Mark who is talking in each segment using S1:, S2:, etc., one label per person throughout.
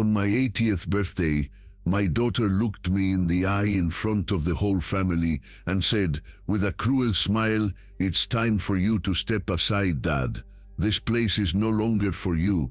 S1: On my 80th birthday, my daughter looked me in the eye in front of the whole family and said, with a cruel smile, "It's time for you to step aside, Dad. This place is no longer for you."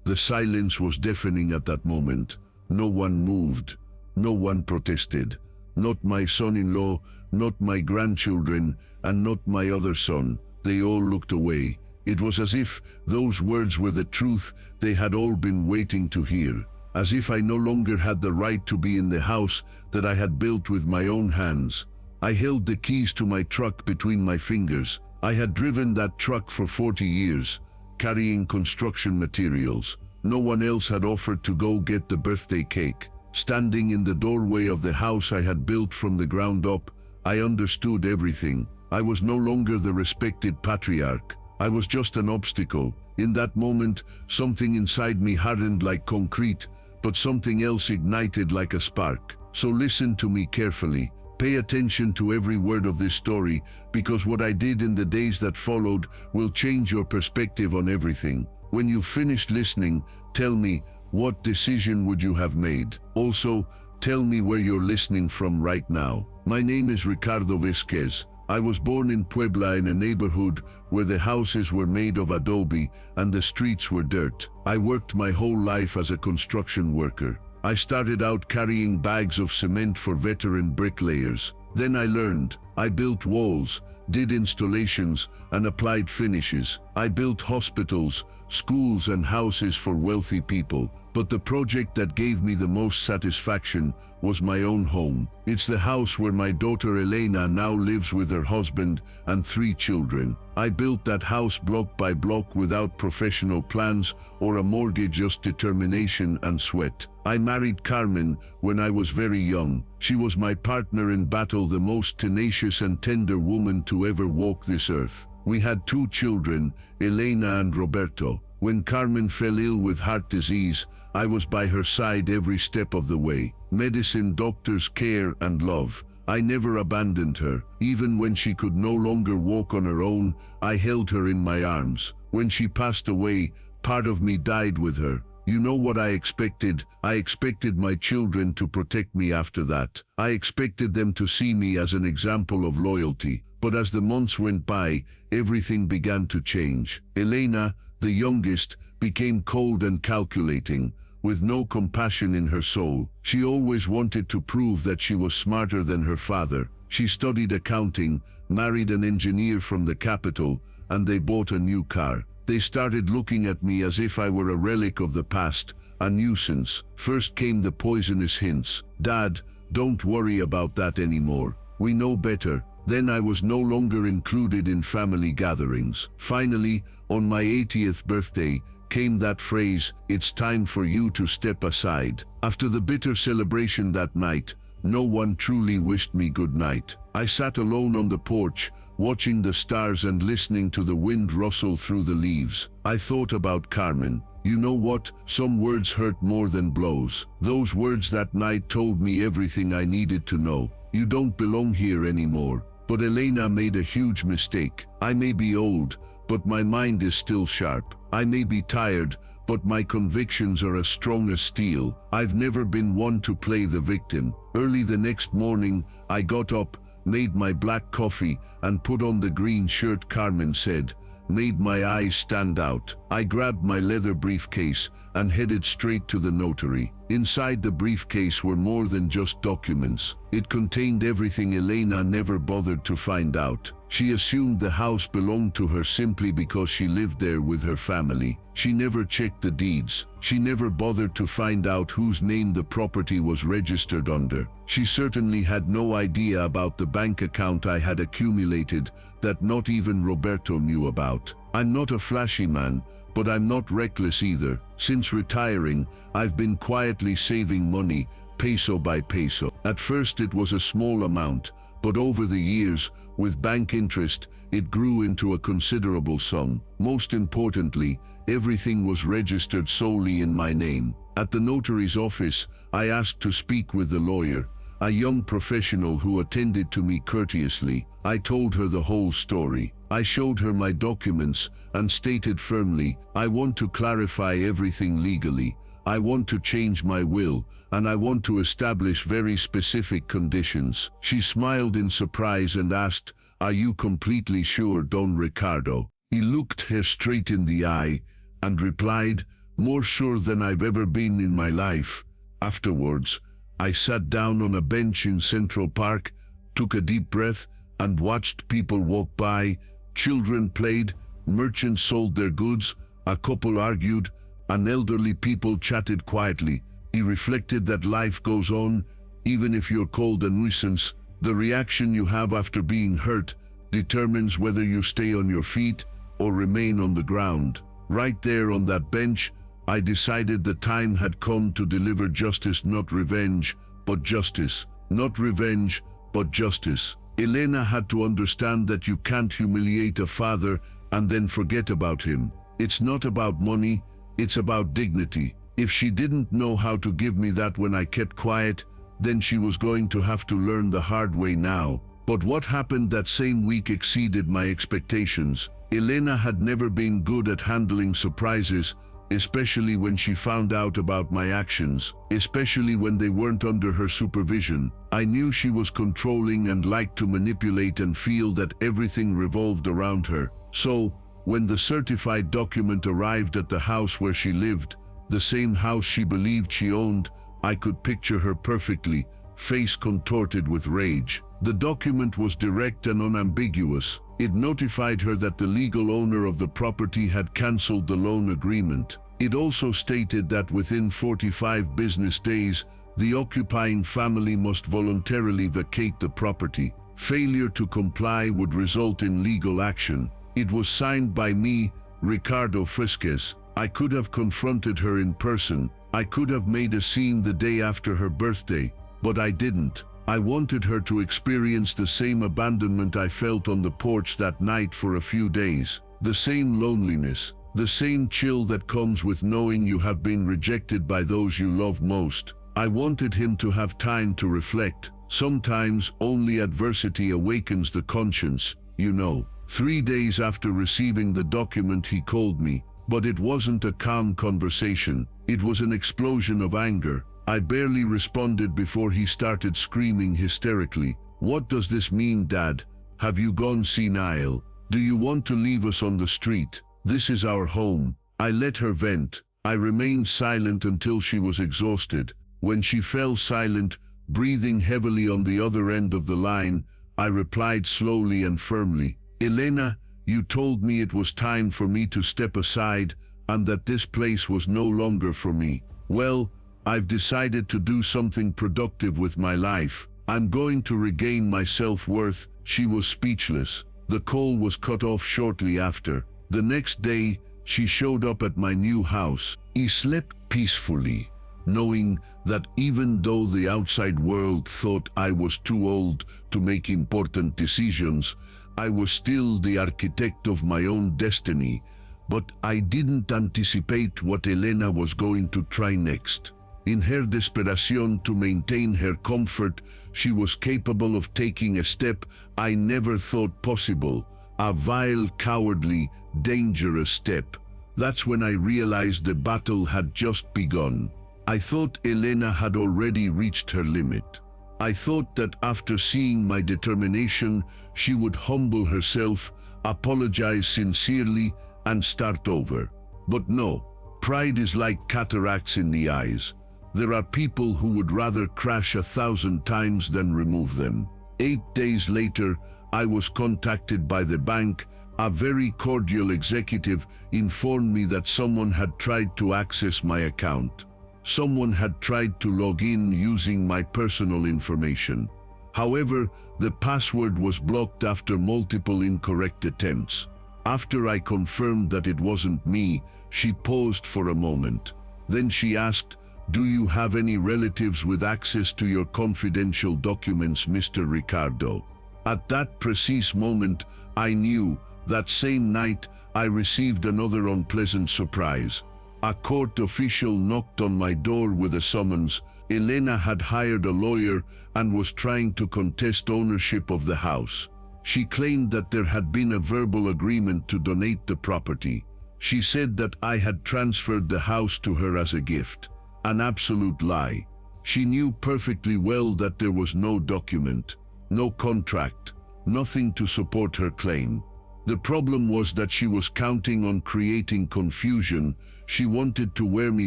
S1: The silence was deafening at that moment. No one moved. No one protested. Not my son-in-law, not my grandchildren, and not my other son. They all looked away. It was as if those words were the truth they had all been waiting to hear. As if I no longer had the right to be in the house that I had built with my own hands. I held the keys to my truck between my fingers. I had driven that truck for 40 years, carrying construction materials. No one else had offered to go get the birthday cake. Standing in the doorway of the house I had built from the ground up, I understood everything. I was no longer the respected patriarch. I was just an obstacle. In that moment, something inside me hardened like concrete, but something else ignited like a spark. So listen to me carefully. Pay attention to every word of this story, because what I did in the days that followed will change your perspective on everything. When you've finished listening, tell me, what decision would you have made? Also, tell me where you're listening from right now. My name is Ricardo Vizquez. I was born in Puebla in a neighborhood where the houses were made of adobe and the streets were dirt. I worked my whole life as a construction worker. I started out carrying bags of cement for veteran bricklayers. Then I learned. I built walls, did installations, and applied finishes. I built hospitals, schools, and houses for wealthy people. But the project that gave me the most satisfaction was my own home. It's the house where my daughter Elena now lives with her husband and 3 children. I built that house block by block without professional plans or a mortgage, just determination and sweat. I married Carmen when I was very young. She was my partner in battle, the most tenacious and tender woman to ever walk this earth. We had 2 children, Elena and Roberto. When Carmen fell ill with heart disease, I was by her side every step of the way. Medicine, doctors, care, and love. I never abandoned her. Even when she could no longer walk on her own, I held her in my arms. When she passed away, part of me died with her. You know what I expected? I expected my children to protect me after that. I expected them to see me as an example of loyalty. But as the months went by, everything began to change. Elena, the youngest, became cold and calculating, with no compassion in her soul. She always wanted to prove that she was smarter than her father. She studied accounting, married an engineer from the capital, and they bought a new car. They started looking at me as if I were a relic of the past, a nuisance. First came the poisonous hints. "Dad, don't worry about that anymore. We know better." Then I was no longer included in family gatherings. Finally, on my 80th birthday, came that phrase, "It's time for you to step aside." After the bitter celebration that night, no one truly wished me good night. I sat alone on the porch, watching the stars and listening to the wind rustle through the leaves. I thought about Carmen. You know what? Some words hurt more than blows. Those words that night told me everything I needed to know. You don't belong here anymore. But Elena made a huge mistake. I may be old, but my mind is still sharp. I may be tired, but my convictions are as strong as steel. I've never been one to play the victim. Early the next morning, I got up, made my black coffee, and put on the green shirt Carmen said, made my eyes stand out. I grabbed my leather briefcase and headed straight to the notary. Inside the briefcase were more than just documents. It contained everything Elena never bothered to find out. She assumed the house belonged to her simply because she lived there with her family. She never checked the deeds. She never bothered to find out whose name the property was registered under. She certainly had no idea about the bank account I had accumulated that not even Roberto knew about. I'm not a flashy man, but I'm not reckless either. Since retiring, I've been quietly saving money, peso by peso. At first it was a small amount, but over the years, with bank interest, it grew into a considerable sum. Most importantly, everything was registered solely in my name. At the notary's office, I asked to speak with the lawyer, a young professional who attended to me courteously. I told her the whole story. I showed her my documents and stated firmly, I want to clarify everything legally. I want to change my will, and I want to establish very specific conditions." She smiled in surprise and asked, "Are you completely sure, Don Ricardo?" He looked her straight in the eye and replied, "More sure than I've ever been in my life." Afterwards, I sat down on a bench in Central Park, took a deep breath, and watched people walk by. Children played, merchants sold their goods, a couple argued, and elderly people chatted quietly. He reflected that life goes on, even if you're called a nuisance. The reaction you have after being hurt determines whether you stay on your feet or remain on the ground. Right there on that bench, I decided the time had come to deliver justice, not revenge, but justice. Not revenge, but justice. Elena had to understand that you can't humiliate a father and then forget about him. It's not about money, it's about dignity. If she didn't know how to give me that when I kept quiet, then she was going to have to learn the hard way now. But what happened that same week exceeded my expectations. Elena had never been good at handling surprises, especially when she found out about my actions, especially when they weren't under her supervision. I knew she was controlling and liked to manipulate and feel that everything revolved around her. So, when the certified document arrived at the house where she lived, the same house she believed she owned, I could picture her perfectly, face contorted with rage. The document was direct and unambiguous. It notified her that the legal owner of the property had cancelled the loan agreement. It also stated that within 45 business days, the occupying family must voluntarily vacate the property. Failure to comply would result in legal action. It was signed by me, Ricardo Frisquez. I could have confronted her in person. I could have made a scene the day after her birthday, but I didn't. I wanted her to experience the same abandonment I felt on the porch that night for a few days. The same loneliness, the same chill that comes with knowing you have been rejected by those you love most. I wanted him to have time to reflect. Sometimes only adversity awakens the conscience, you know. 3 days after receiving the document, he called me, but it wasn't a calm conversation. It was an explosion of anger. I barely responded before he started screaming hysterically. "What does this mean, Dad? Have you gone senile? Do you want to leave us on the street? This is our home." I let her vent. I remained silent until she was exhausted. When she fell silent, breathing heavily on the other end of the line, I replied slowly and firmly, "Elena, you told me it was time for me to step aside and that this place was no longer for me. Well, I've decided to do something productive with my life. I'm going to regain my self-worth." She was speechless. The call was cut off shortly after. The next day, she showed up at my new house. I slept peacefully, knowing that even though the outside world thought I was too old to make important decisions, I was still the architect of my own destiny. But I didn't anticipate what Elena was going to try next. In her desperation to maintain her comfort, she was capable of taking a step I never thought possible, a vile, cowardly, dangerous step. That's when I realized the battle had just begun. I thought Elena had already reached her limit. I thought that after seeing my determination, she would humble herself, apologize sincerely, and start over. But no, pride is like cataracts in the eyes. There are people who would rather crash 1,000 times than remove them. 8 days later, I was contacted by the bank. A very cordial executive informed me that someone had tried to access my account. Someone had tried to log in using my personal information. However, the password was blocked after multiple incorrect attempts. After I confirmed that it wasn't me, she paused for a moment. Then she asked, "Do you have any relatives with access to your confidential documents, Mr. Ricardo?" At that precise moment, I knew. That same night, I received another unpleasant surprise. A court official knocked on my door with a summons. Elena had hired a lawyer and was trying to contest ownership of the house. She claimed that there had been a verbal agreement to donate the property. She said that I had transferred the house to her as a gift. an absolute lie. She knew perfectly well that there was no document, no contract, nothing to support her claim. The problem was that she was counting on creating confusion. She wanted to wear me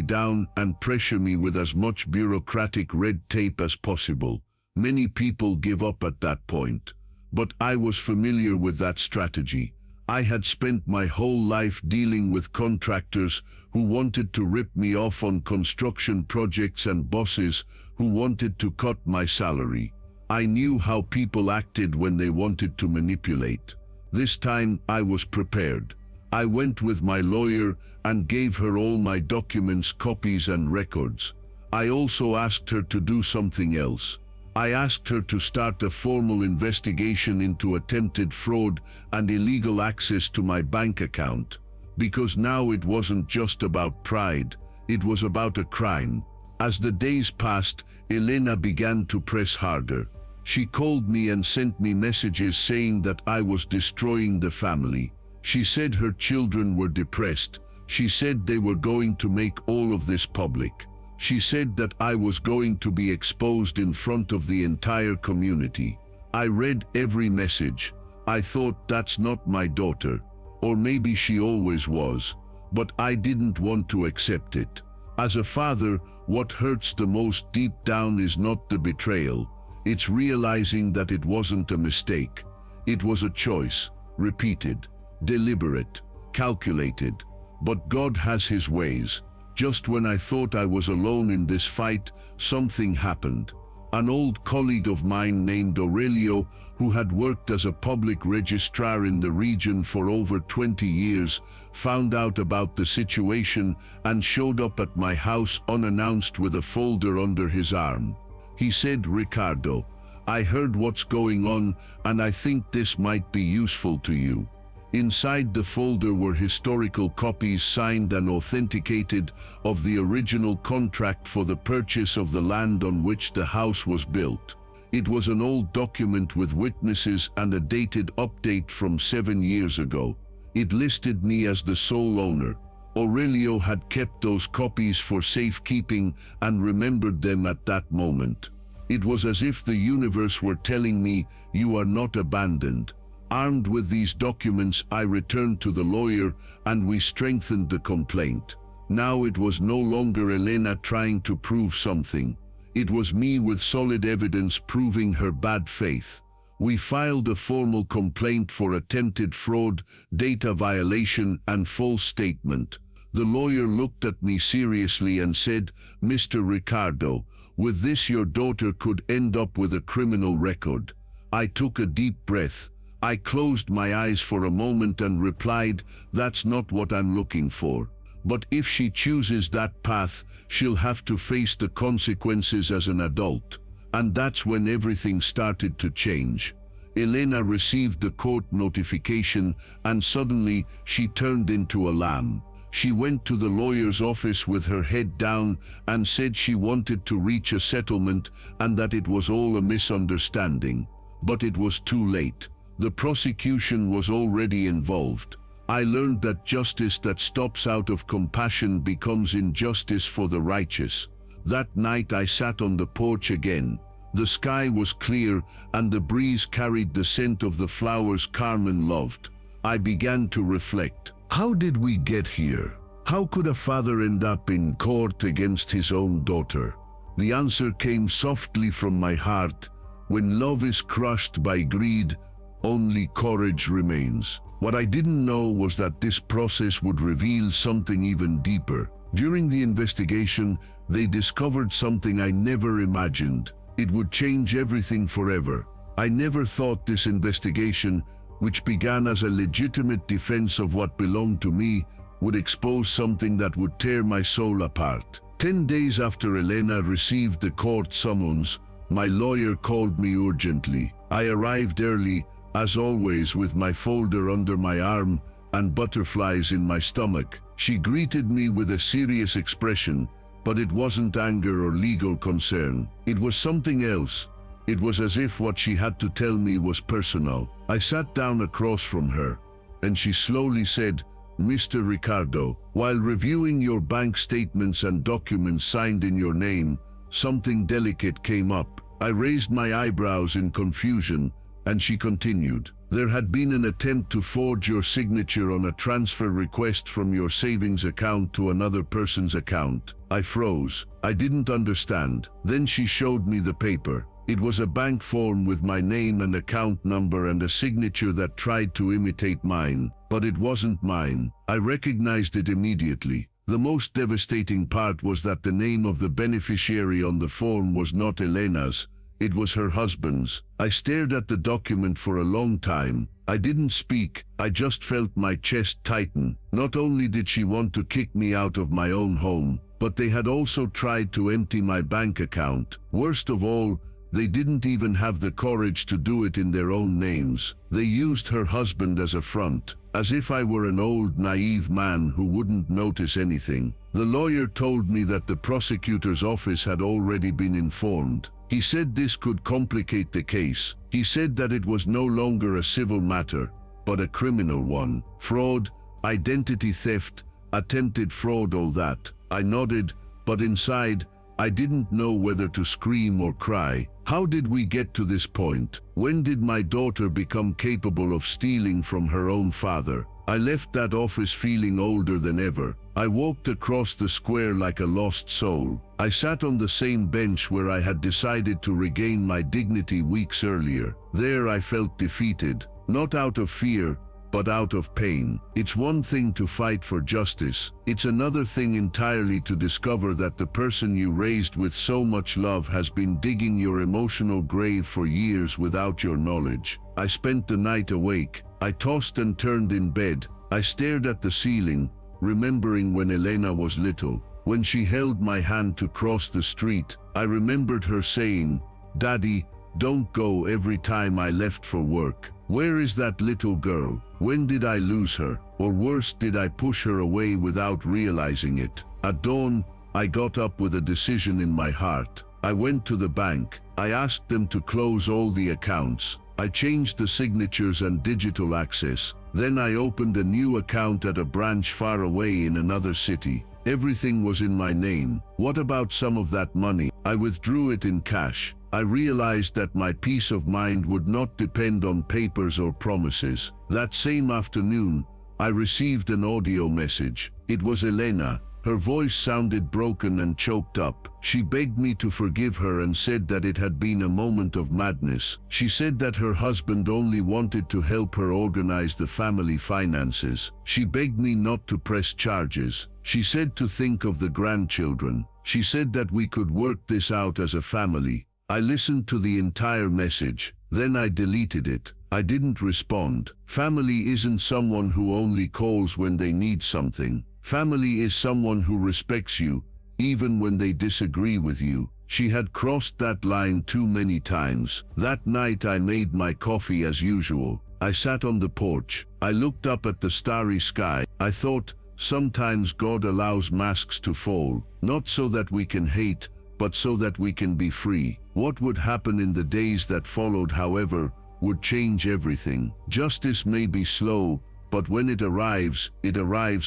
S1: down and pressure me with as much bureaucratic red tape as possible. Many people give up at that point. But I was familiar with that strategy. I had spent my whole life dealing with contractors who wanted to rip me off on construction projects and bosses who wanted to cut my salary. I knew how people acted when they wanted to manipulate. This time I was prepared. I went with my lawyer and gave her all my documents, copies and records. I also asked her to do something else. I asked her to start a formal investigation into attempted fraud and illegal access to my bank account. Because now it wasn't just about pride, it was about a crime. As the days passed, Elena began to press harder. She called me and sent me messages saying that I was destroying the family. She said her children were depressed. She said they were going to make all of this public. She said that I was going to be exposed in front of the entire community. I read every message. I thought, that's not my daughter. Or maybe she always was. But I didn't want to accept it. As a father, what hurts the most deep down is not the betrayal. It's realizing that it wasn't a mistake. It was a choice, repeated, deliberate, calculated. But God has his ways. Just when I thought I was alone in this fight, something happened. An old colleague of mine named Aurelio, who had worked as a public registrar in the region for over 20 years, found out about the situation and showed up at my house unannounced with a folder under his arm. He said, "Ricardo, I heard what's going on and I think this might be useful to you." Inside the folder were historical copies signed and authenticated of the original contract for the purchase of the land on which the house was built. It was an old document with witnesses and a dated update from 7 years ago. It listed me as the sole owner. Aurelio had kept those copies for safekeeping and remembered them at that moment. It was as if the universe were telling me, "You are not abandoned." Armed with these documents, I returned to the lawyer and we strengthened the complaint. Now it was no longer Elena trying to prove something. It was me with solid evidence proving her bad faith. We filed a formal complaint for attempted fraud, data violation, and false statement. The lawyer looked at me seriously and said, "Mr. Ricardo, with this your daughter could end up with a criminal record." I took a deep breath. I closed my eyes for a moment and replied, "That's not what I'm looking for. But if she chooses that path, she'll have to face the consequences as an adult." And that's when everything started to change. Elena received the court notification and suddenly she turned into a lamb. She went to the lawyer's office with her head down and said she wanted to reach a settlement and that it was all a misunderstanding. But it was too late. The prosecution was already involved. I learned that justice that stops out of compassion becomes injustice for the righteous. That night I sat on the porch again. The sky was clear and the breeze carried the scent of the flowers Carmen loved. I began to reflect. How did we get here? How could a father end up in court against his own daughter? The answer came softly from my heart. When love is crushed by greed, only courage remains. What I didn't know was that this process would reveal something even deeper. During the investigation, they discovered something I never imagined. It would change everything forever. I never thought this investigation, which began as a legitimate defense of what belonged to me, would expose something that would tear my soul apart. 10 days after Elena received the court summons, my lawyer called me urgently. I arrived early, as always, with my folder under my arm and butterflies in my stomach. She greeted me with a serious expression, but it wasn't anger or legal concern. It was something else. It was as if what she had to tell me was personal. I sat down across from her, and she slowly said, Mr. Ricardo, while reviewing your bank statements and documents signed in your name, something delicate came up. I raised my eyebrows in confusion, and she continued. There had been an attempt to forge your signature on a transfer request from your savings account to another person's account. I froze. I didn't understand. Then she showed me the paper. It was a bank form with my name and account number and a signature that tried to imitate mine, but it wasn't mine. I recognized it immediately. The most devastating part was that the name of the beneficiary on the form was not Elena's. It was her husband's. I stared at the document for a long time. I didn't speak. I just felt my chest tighten. Not only did she want to kick me out of my own home, but they had also tried to empty my bank account. Worst of all, they didn't even have the courage to do it in their own names. They used her husband as a front, as if I were an old, naive man who wouldn't notice anything. The lawyer told me that the prosecutor's office had already been informed. He said this could complicate the case. He said that it was no longer a civil matter, but a criminal one. Fraud, identity theft, attempted fraud, all that. I nodded, but inside, I didn't know whether to scream or cry. How did we get to this point? When did my daughter become capable of stealing from her own father? I left that office feeling older than ever. I walked across the square like a lost soul. I sat on the same bench where I had decided to regain my dignity weeks earlier. There I felt defeated, not out of fear, but out of pain. It's one thing to fight for justice. It's another thing entirely to discover that the person you raised with so much love has been digging your emotional grave for years without your knowledge. I spent the night awake. I tossed and turned in bed. I stared at the ceiling, remembering when Elena was little. When she held my hand to cross the street, I remembered her saying, "Daddy, don't go," every time I left for work. Where is that little girl? When did I lose her? Or worse, did I push her away without realizing it? At dawn, I got up with a decision in my heart. I went to the bank. I asked them to close all the accounts. I changed the signatures and digital access. Then I opened a new account at a branch far away in another city. Everything was in my name. What about some of that money? I withdrew it in cash. I realized that my peace of mind would not depend on papers or promises. That same afternoon, I received an audio message. It was Elena. Her voice sounded broken and choked up. She begged me to forgive her and said that it had been a moment of madness. She said that her husband only wanted to help her organize the family finances. She begged me not to press charges. She said to think of the grandchildren. She said that we could work this out as a family. I listened to the entire message. Then I deleted it. I didn't respond. Family isn't someone who only calls when they need something. Family is someone who respects you, even when they disagree with you. She had crossed that line too many times. That night I made my coffee as usual. I sat on the porch. I looked up at the starry sky. I thought, sometimes God allows masks to fall, not so that we can hate, but so that we can be free. What would happen in the days that followed, however, would change everything. Justice may be slow, but when it arrives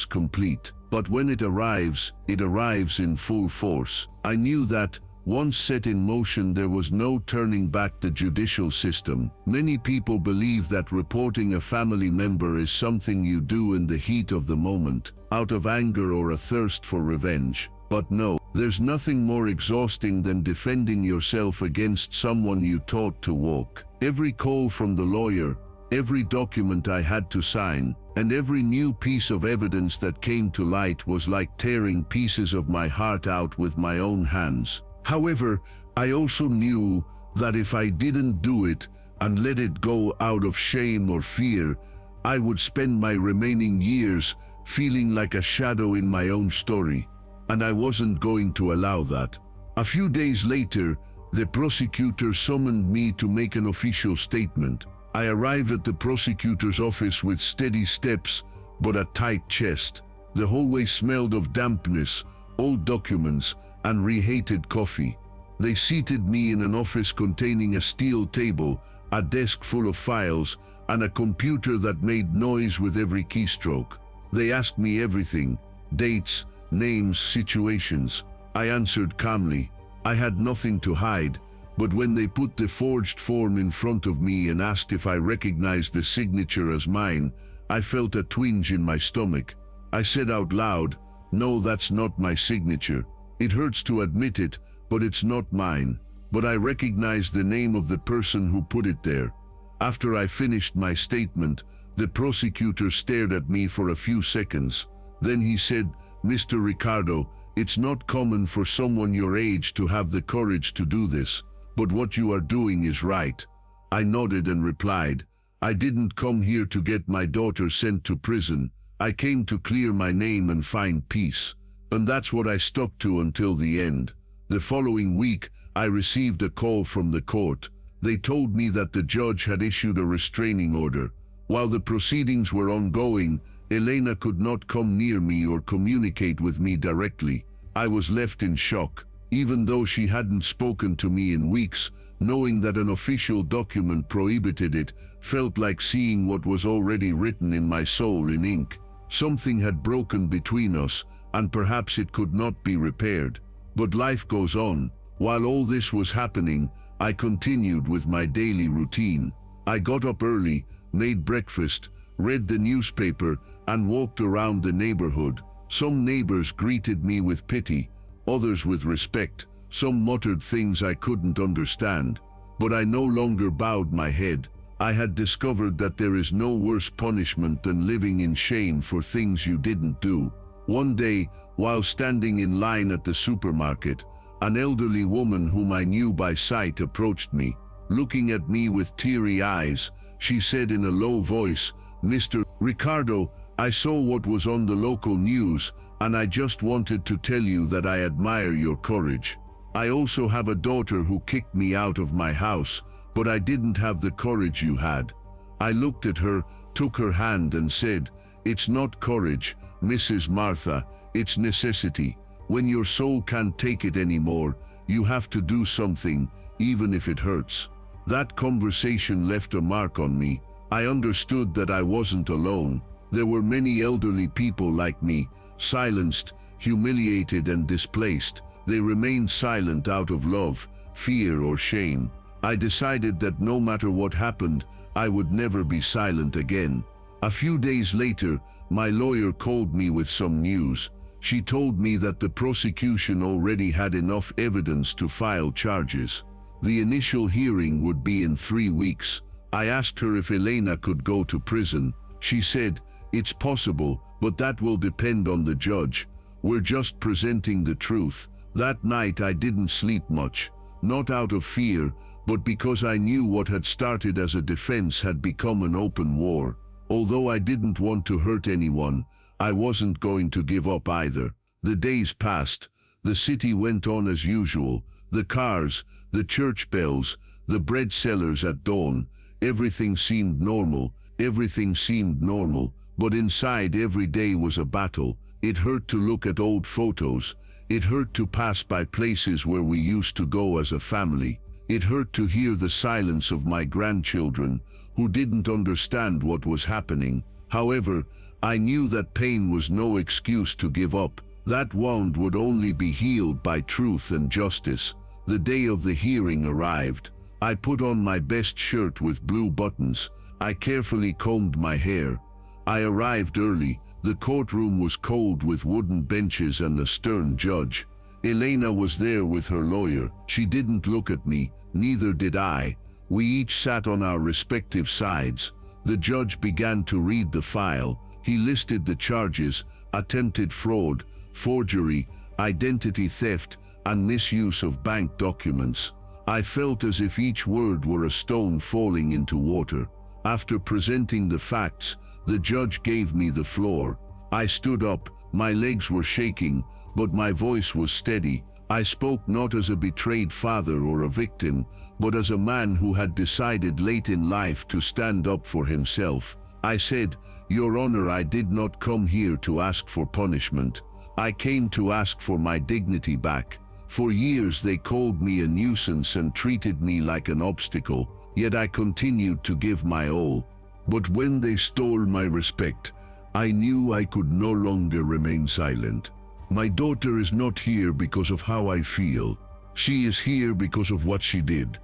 S1: complete. But when it arrives in full force. I knew that, once set in motion, there was no turning back the judicial system. Many people believe that reporting a family member is something you do in the heat of the moment, out of anger or a thirst for revenge. But no, there's nothing more exhausting than defending yourself against someone you taught to walk. Every call from the lawyer, every document I had to sign, and every new piece of evidence that came to light was like tearing pieces of my heart out with my own hands. However, I also knew that if I didn't do it and let it go out of shame or fear, I would spend my remaining years feeling like a shadow in my own story. And I wasn't going to allow that. A few days later, the prosecutor summoned me to make an official statement. I arrived at the prosecutor's office with steady steps, but a tight chest. The hallway smelled of dampness, old documents, and reheated coffee. They seated me in an office containing a steel table, a desk full of files, and a computer that made noise with every keystroke. They asked me everything: dates, names, situations. I answered calmly. I had nothing to hide, but when they put the forged form in front of me and asked if I recognized the signature as mine, I felt a twinge in my stomach. I said out loud, "No, that's not my signature. It hurts to admit it, but it's not mine. But I recognize the name of the person who put it there." After I finished my statement, the prosecutor stared at me for a few seconds. Then he said, "Mr. Ricardo, it's not common for someone your age to have the courage to do this, but what you are doing is right." I nodded and replied, "I didn't come here to get my daughter sent to prison. I came to clear my name and find peace." And that's what I stuck to until the end. The following week, I received a call from the court. They told me that the judge had issued a restraining order. While the proceedings were ongoing, Elena could not come near me or communicate with me directly. I was left in shock. Even though she hadn't spoken to me in weeks, knowing that an official document prohibited it felt like seeing what was already written in my soul in ink. Something had broken between us, and perhaps it could not be repaired. But life goes on. While all this was happening, I continued with my daily routine. I got up early, made breakfast, read the newspaper, and walked around the neighborhood. Some neighbors greeted me with pity, others with respect. Some muttered things I couldn't understand. But I no longer bowed my head. I had discovered that there is no worse punishment than living in shame for things you didn't do. One day, while standing in line at the supermarket, an elderly woman whom I knew by sight approached me. Looking at me with teary eyes, she said in a low voice, "Mr. Ricardo, I saw what was on the local news, and I just wanted to tell you that I admire your courage. I also have a daughter who kicked me out of my house, but I didn't have the courage you had." I looked at her, took her hand and said, "It's not courage, Mrs. Martha, it's necessity. When your soul can't take it anymore, you have to do something, even if it hurts." That conversation left a mark on me. I understood that I wasn't alone. There were many elderly people like me, silenced, humiliated and displaced. They remained silent out of love, fear or shame. I decided that no matter what happened, I would never be silent again. A few days later, my lawyer called me with some news. She told me that the prosecution already had enough evidence to file charges. The initial hearing would be in 3 weeks. I asked her if Elena could go to prison. She said, "It's possible, but that will depend on the judge. We're just presenting the truth." That night I didn't sleep much, not out of fear, but because I knew what had started as a defense had become an open war. Although I didn't want to hurt anyone, I wasn't going to give up either. The days passed. The city went on as usual. The cars, the church bells, the bread sellers at dawn. Everything seemed normal. But inside every day was a battle. It hurt to look at old photos. It hurt to pass by places where we used to go as a family. It hurt to hear the silence of my grandchildren, who didn't understand what was happening. However, I knew that pain was no excuse to give up. That wound would only be healed by truth and justice. The day of the hearing arrived. I put on my best shirt with blue buttons. I carefully combed my hair. I arrived early. The courtroom was cold with wooden benches and a stern judge. Elena was there with her lawyer. She didn't look at me, neither did I. We each sat on our respective sides. The judge began to read the file. He listed the charges: attempted fraud, forgery, identity theft, and misuse of bank documents. I felt as if each word were a stone falling into water. After presenting the facts, the judge gave me the floor. I stood up. My legs were shaking, but my voice was steady. I spoke not as a betrayed father or a victim, but as a man who had decided late in life to stand up for himself. I said, "Your Honor, I did not come here to ask for punishment. I came to ask for my dignity back. For years they called me a nuisance and treated me like an obstacle, yet I continued to give my all. But when they stole my respect, I knew I could no longer remain silent. My daughter is not here because of how I feel. She is here because of what she did.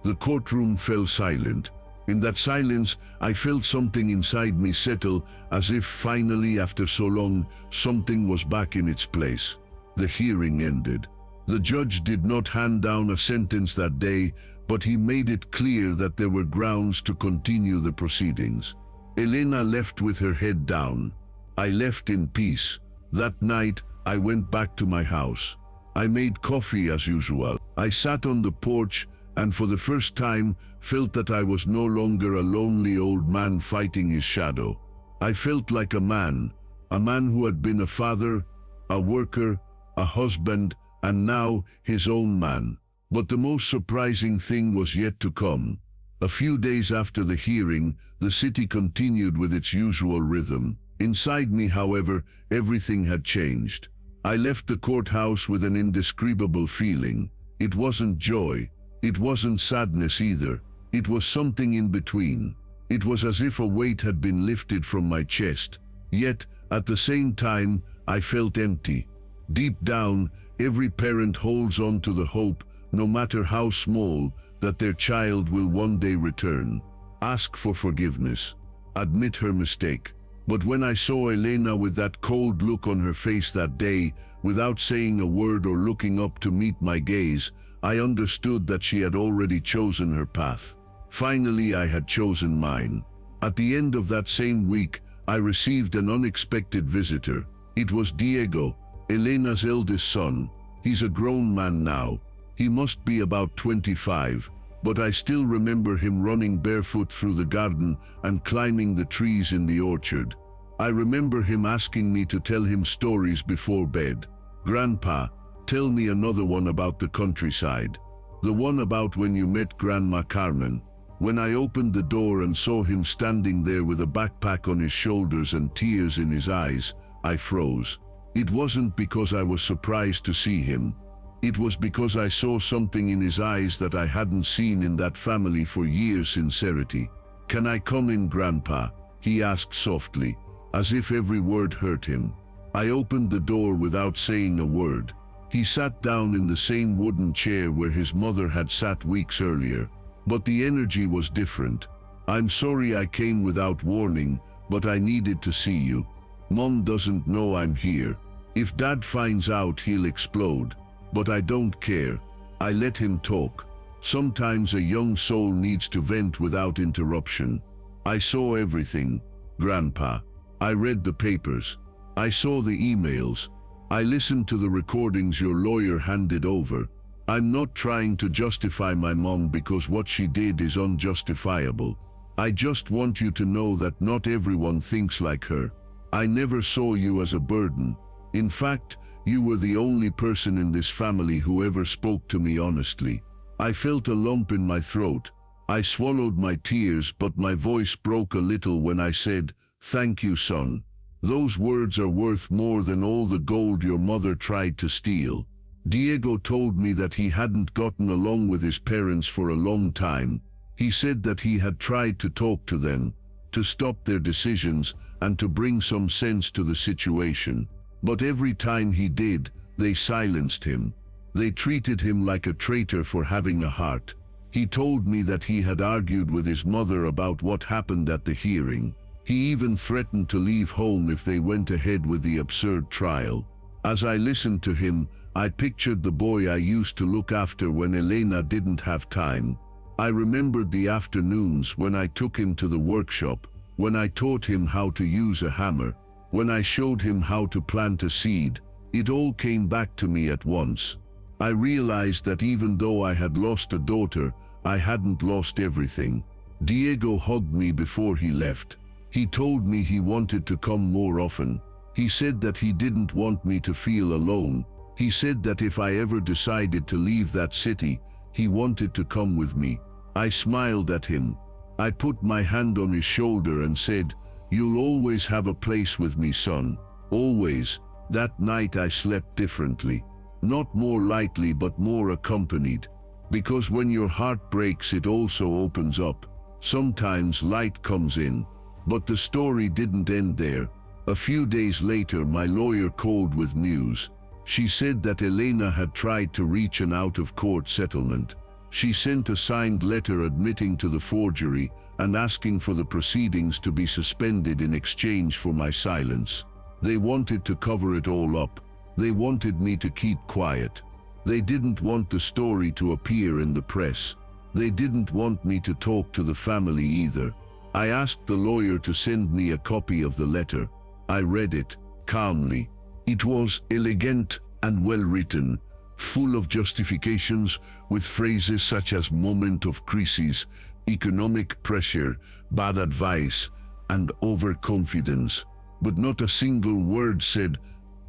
S1: The courtroom fell silent. In that silence, I felt something inside me settle, as if finally, after so long, something was back in its place. The hearing ended. The judge did not hand down a sentence that day, but he made it clear that there were grounds to continue the proceedings. Elena left with her head down. I left in peace. That night, I went back to my house. I made coffee as usual. I sat on the porch and for the first time felt that I was no longer a lonely old man fighting his shadow. I felt like a man who had been a father, a worker, a husband, and now his own man. But the most surprising thing was yet to come. A few days after the hearing, the city continued with its usual rhythm. Inside me, however, everything had changed. I left the courthouse with an indescribable feeling. It wasn't joy. It wasn't sadness either. It was something in between. It was as if a weight had been lifted from my chest. Yet, at the same time, I felt empty. Deep down, every parent holds on to the hope, no matter how small, that their child will one day return. Ask for forgiveness. Admit her mistake. But when I saw Elena with that cold look on her face that day, without saying a word or looking up to meet my gaze, I understood that she had already chosen her path. Finally, I had chosen mine. At the end of that same week, I received an unexpected visitor. It was Diego, Elena's eldest son. He's a grown man now. He must be about 25, but I still remember him running barefoot through the garden and climbing the trees in the orchard. I remember him asking me to tell him stories before bed. "Grandpa, tell me another one about the countryside. The one about when you met Grandma Carmen." When I opened the door and saw him standing there with a backpack on his shoulders and tears in his eyes, I froze. It wasn't because I was surprised to see him. It was because I saw something in his eyes that I hadn't seen in that family for years: sincerity. "Can I come in, Grandpa?" he asked softly, as if every word hurt him. I opened the door without saying a word. He sat down in the same wooden chair where his mother had sat weeks earlier. But the energy was different. "I'm sorry I came without warning, but I needed to see you. Mom doesn't know I'm here. If Dad finds out, he'll explode. But I don't care." I let him talk. Sometimes a young soul needs to vent without interruption. "I saw everything, Grandpa. I read the papers. I saw the emails. I listened to the recordings your lawyer handed over. I'm not trying to justify my mom because what she did is unjustifiable. I just want you to know that not everyone thinks like her. I never saw you as a burden. In fact, you were the only person in this family who ever spoke to me honestly." I felt a lump in my throat. I swallowed my tears, but my voice broke a little when I said, "Thank you, son. Those words are worth more than all the gold your mother tried to steal." Diego told me that he hadn't gotten along with his parents for a long time. He said that he had tried to talk to them, to stop their decisions, and to bring some sense to the situation. But every time he did, they silenced him. They treated him like a traitor for having a heart. He told me that he had argued with his mother about what happened at the hearing. He even threatened to leave home if they went ahead with the absurd trial. As I listened to him, I pictured the boy I used to look after when Elena didn't have time. I remembered the afternoons when I took him to the workshop, when I taught him how to use a hammer, when I showed him how to plant a seed. It all came back to me at once. I realized that even though I had lost a daughter, I hadn't lost everything. Diego hugged me before he left. He told me he wanted to come more often. He said that he didn't want me to feel alone. He said that if I ever decided to leave that city, he wanted to come with me. I smiled at him. I put my hand on his shoulder and said, "You'll always have a place with me, son. Always." That night I slept differently. Not more lightly, but more accompanied. Because when your heart breaks, it also opens up. Sometimes light comes in. But the story didn't end there. A few days later, my lawyer called with news. She said that Elena had tried to reach an out-of-court settlement. She sent a signed letter admitting to the forgery and asking for the proceedings to be suspended in exchange for my silence. They wanted to cover it all up. They wanted me to keep quiet. They didn't want the story to appear in the press. They didn't want me to talk to the family either. I asked the lawyer to send me a copy of the letter. I read it calmly. It was elegant and well written, full of justifications with phrases such as moment of crisis, economic pressure, bad advice, and overconfidence. But not a single word said,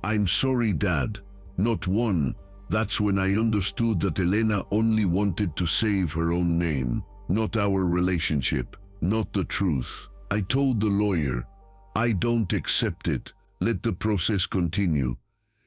S1: "I'm sorry, Dad." Not one. That's when I understood that Elena only wanted to save her own name, not our relationship, not the truth. I told the lawyer, "I don't accept it. Let the process continue.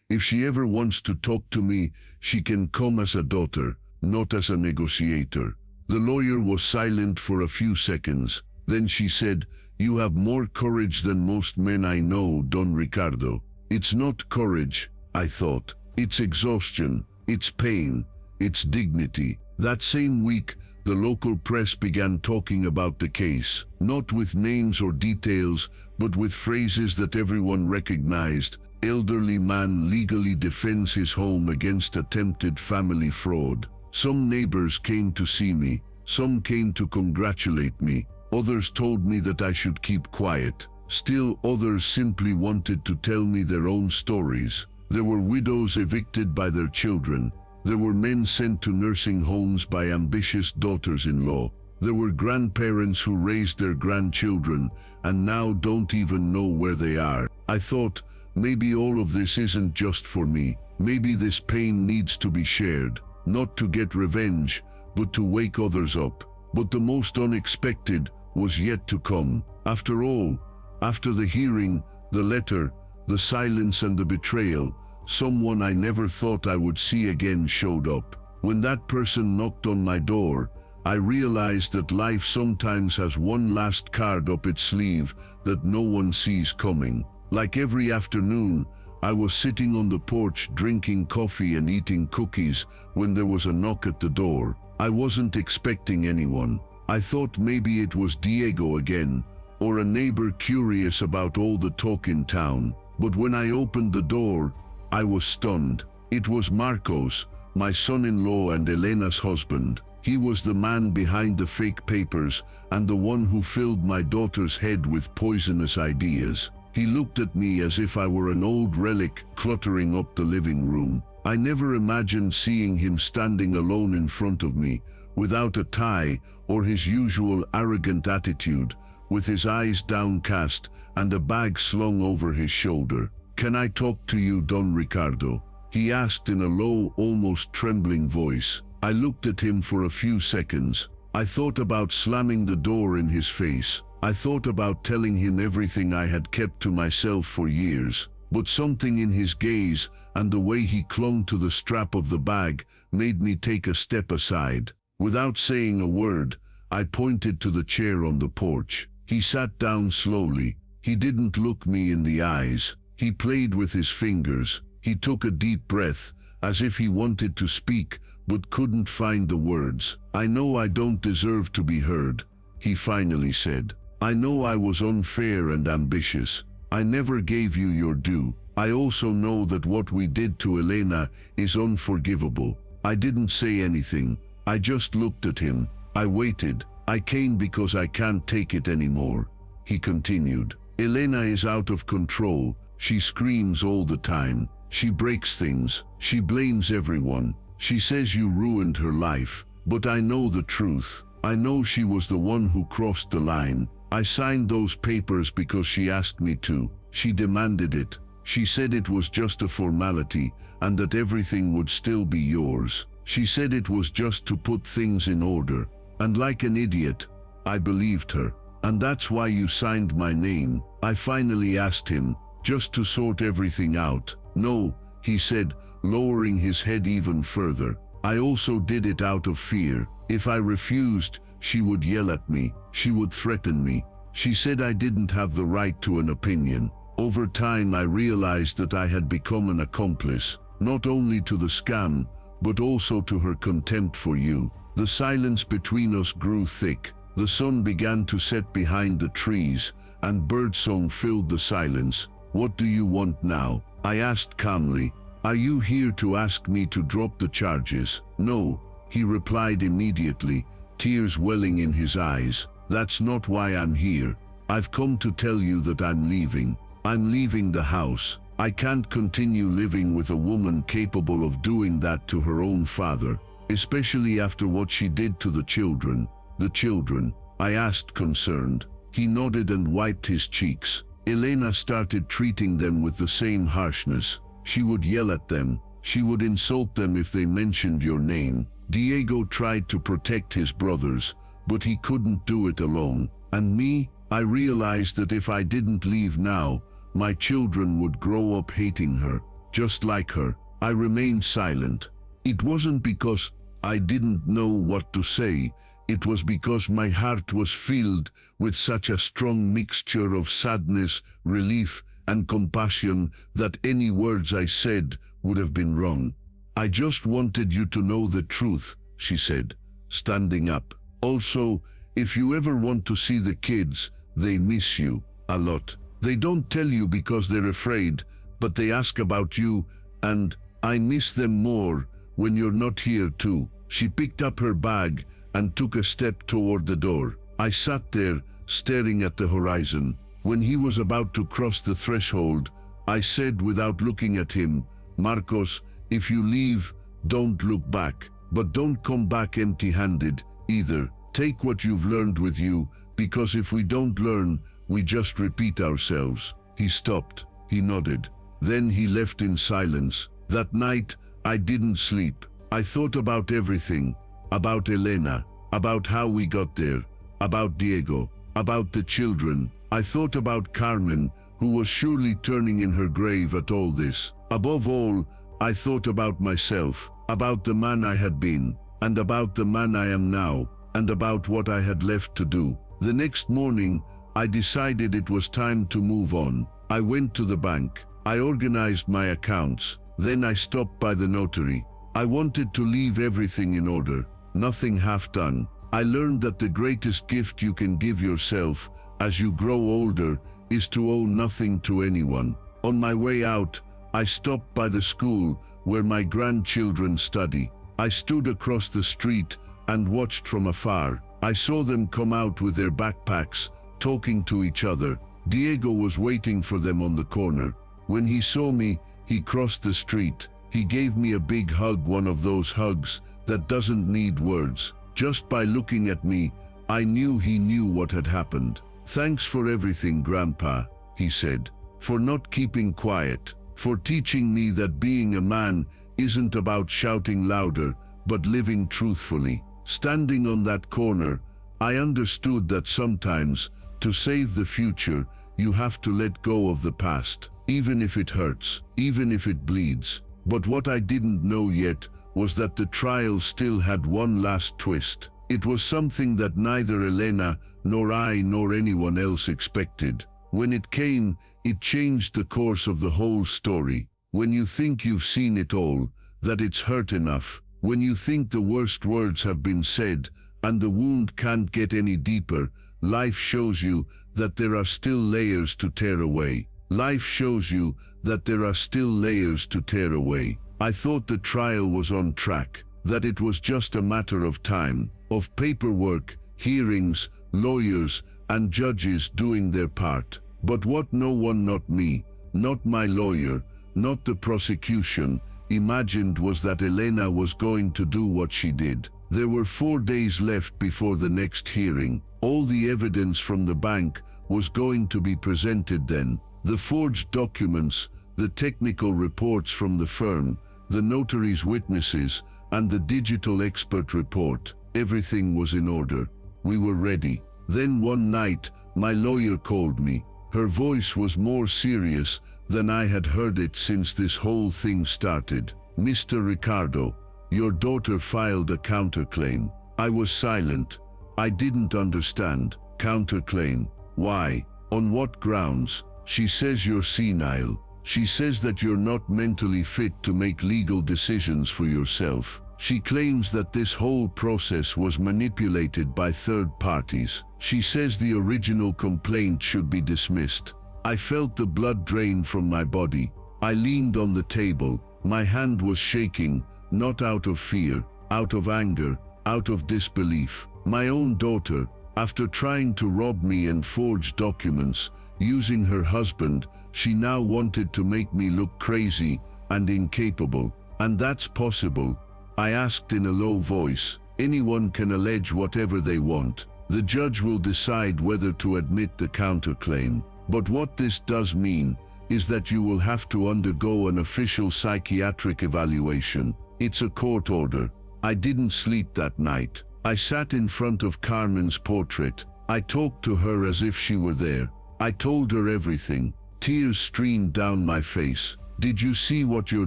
S1: If she ever wants to talk to me, she can come as a daughter, not as a negotiator." The lawyer was silent for a few seconds. Then she said, "You have more courage than most men I know, Don Ricardo." It's not courage, I thought. It's exhaustion, it's pain, it's dignity. That same week, the local press began talking about the case, not with names or details, but with phrases that everyone recognized. Elderly man legally defends his home against attempted family fraud. Some neighbors came to see me, some came to congratulate me, others told me that I should keep quiet. Still others simply wanted to tell me their own stories. There were widows evicted by their children. There were men sent to nursing homes by ambitious daughters-in-law. There were grandparents who raised their grandchildren and now don't even know where they are. I thought, maybe all of this isn't just for me. Maybe this pain needs to be shared, not to get revenge, but to wake others up. But the most unexpected was yet to come. After all, after the hearing, the letter, the silence and the betrayal, someone I never thought I would see again showed up. When that person knocked on my door, I realized that life sometimes has one last card up its sleeve that no one sees coming. Like every afternoon, I was sitting on the porch drinking coffee and eating cookies when there was a knock at the door. I wasn't expecting anyone. I thought maybe it was Diego again, or a neighbor curious about all the talk in town. But when I opened the door, I was stunned. It was Marcos, my son-in-law and Elena's husband. He was the man behind the fake papers and the one who filled my daughter's head with poisonous ideas. He looked at me as if I were an old relic cluttering up the living room. I never imagined seeing him standing alone in front of me, without a tie or his usual arrogant attitude, with his eyes downcast and a bag slung over his shoulder. "Can I talk to you, Don Ricardo?" he asked in a low, almost trembling voice. I looked at him for a few seconds. I thought about slamming the door in his face. I thought about telling him everything I had kept to myself for years. But something in his gaze and the way he clung to the strap of the bag made me take a step aside. Without saying a word, I pointed to the chair on the porch. He sat down slowly. He didn't look me in the eyes. He played with his fingers. He took a deep breath, as if he wanted to speak, but couldn't find the words. "I know I don't deserve to be heard," he finally said. "I know I was unfair and ambitious. I never gave you your due. I also know that what we did to Elena is unforgivable." I didn't say anything. I just looked at him. I waited. "I came because I can't take it anymore," he continued. "Elena is out of control. She screams all the time. She breaks things. She blames everyone. She says you ruined her life. But I know the truth. I know she was the one who crossed the line. I signed those papers because she asked me to. She demanded it. She said it was just a formality and that everything would still be yours. She said it was just to put things in order. And like an idiot, I believed her. And that's why you signed my name." I finally asked him, "Just to sort everything out?" "No," he said, lowering his head even further. "I also did it out of fear. If I refused, she would yell at me. She would threaten me. She said I didn't have the right to an opinion. Over time, I realized that I had become an accomplice, not only to the scam, but also to her contempt for you. The silence between us grew thick. The sun began to set behind the trees, and birdsong filled the silence. What do you want now? I asked calmly. Are you here to ask me to drop the charges? No, he replied immediately, tears welling in his eyes. That's not why I'm here. I've come to tell you that I'm leaving. I'm leaving the house. I can't continue living with a woman capable of doing that to her own father, especially after what she did to the children. The children? I asked, concerned. He nodded and wiped his cheeks. Elena started treating them with the same harshness. She would yell at them. She would insult them if they mentioned your name. Diego tried to protect his brothers, but he couldn't do it alone. And me? I realized that if I didn't leave now, my children would grow up hating her, just like her. I remained silent. It wasn't because I didn't know what to say. It was because my heart was filled with such a strong mixture of sadness, relief, and compassion that any words I said would have been wrong. I just wanted you to know the truth, she said, standing up. Also, if you ever want to see the kids, they miss you a lot. They don't tell you because they're afraid, but they ask about you, and I miss them more when you're not here too. She picked up her bag and took a step toward the door. I sat there, staring at the horizon. When he was about to cross the threshold, I said without looking at him, Marcos, if you leave, don't look back, but don't come back empty-handed either. Take what you've learned with you, because if we don't learn, we just repeat ourselves. He stopped. He nodded. Then he left in silence. That night, I didn't sleep. I thought about everything. About Elena, about how we got there, about Diego, about the children. I thought about Carmen, who was surely turning in her grave at all this. Above all, I thought about myself, about the man I had been, and about the man I am now, and about what I had left to do. The next morning, I decided it was time to move on. I went to the bank. I organized my accounts. Then I stopped by the notary. I wanted to leave everything in order, nothing half done. I learned that the greatest gift you can give yourself as you grow older is to owe nothing to anyone. On my way out, I stopped by the school where my grandchildren study. I stood across the street and watched from afar. I saw them come out with their backpacks, talking to each other. Diego was waiting for them on the corner. When he saw me, he crossed the street. He gave me a big hug, one of those hugs that doesn't need words. Just by looking at me, I knew he knew what had happened. Thanks for everything, Grandpa, he said, for not keeping quiet, for teaching me that being a man isn't about shouting louder, but living truthfully. Standing on that corner, I understood that sometimes, to save the future, you have to let go of the past, even if it hurts, even if it bleeds. But what I didn't know yet was that the trial still had one last twist. It was something that neither Elena, nor I, nor anyone else expected. When it came, it changed the course of the whole story. When you think you've seen it all, that it's hurt enough, when you think the worst words have been said, and the wound can't get any deeper, life shows you that there are still layers to tear away. Life shows you that there are still layers to tear away. I thought the trial was on track, that it was just a matter of time, of paperwork, hearings, lawyers, and judges doing their part. But what no one, not me, not my lawyer, not the prosecution, imagined was that Elena was going to do what she did. There were 4 days left before the next hearing. All the evidence from the bank was going to be presented then. The forged documents, the technical reports from the firm, the notary's witnesses, and the digital expert report. Everything was in order. We were ready. Then one night, my lawyer called me. Her voice was more serious than I had heard it since this whole thing started. Mr. Ricardo, your daughter filed a counterclaim. I was silent. I didn't understand. Counterclaim? Why? On what grounds? She says you're senile. She says that you're not mentally fit to make legal decisions for yourself. She claims that this whole process was manipulated by third parties. She says the original complaint should be dismissed. I felt the blood drain from my body. I leaned on the table. My hand was shaking, not out of fear, out of anger, out of disbelief. My own daughter, after trying to rob me and forge documents, using her husband, she now wanted to make me look crazy and incapable. And that's possible. I asked in a low voice. Anyone can allege whatever they want. The judge will decide whether to admit the counterclaim. But what this does mean is that you will have to undergo an official psychiatric evaluation. It's a court order. I didn't sleep that night. I sat in front of Carmen's portrait. I talked to her as if she were there. I told her everything. Tears streamed down my face. Did you see what your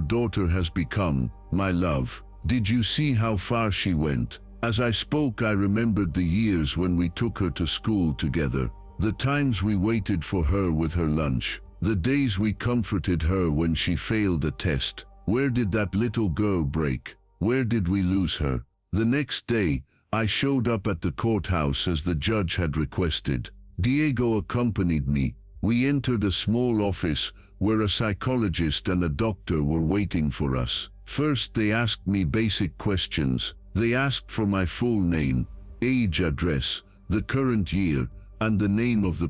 S1: daughter has become, my love? Did you see how far she went? As I spoke, I remembered the years when we took her to school together. The times we waited for her with her lunch. The days we comforted her when she failed a test. Where did that little girl break? Where did we lose her? The next day, I showed up at the courthouse as the judge had requested. Diego accompanied me. We entered a small office where a psychologist and a doctor were waiting for us. First, they asked me basic questions. They asked for my full name, age, address, the current year, and the name of the